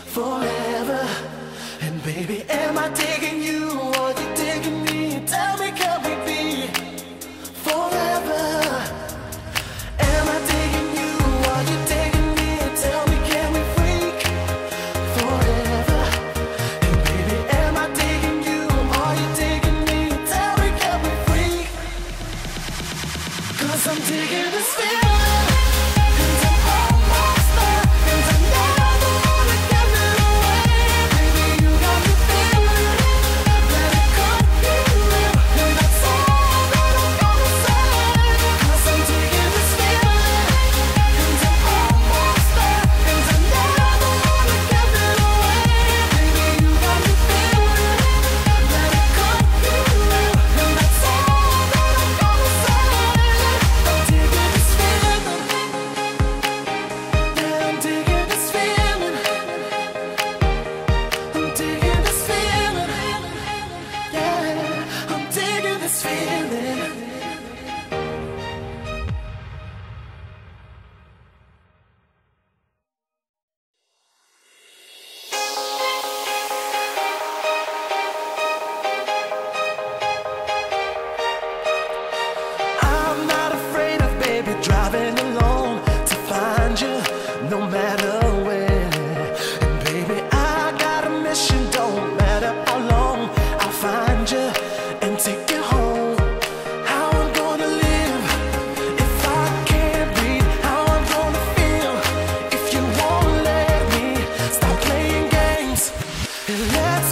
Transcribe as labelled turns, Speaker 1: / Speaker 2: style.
Speaker 1: forever. And baby, am I digging you or you digging me? Tell me, can we be forever? Am I digging you or you digging me? Tell me, can we freak forever? And baby, am I digging you or you digging me? Tell me, can we freak? 'Cause I'm digging this feeling. Driving alone to find you, no matter where. And baby, I got a mission, don't matter how long. I'll find you and take you home. How I'm gonna live if I can't breathe? How I'm gonna feel if you won't let me stop playing games? And let's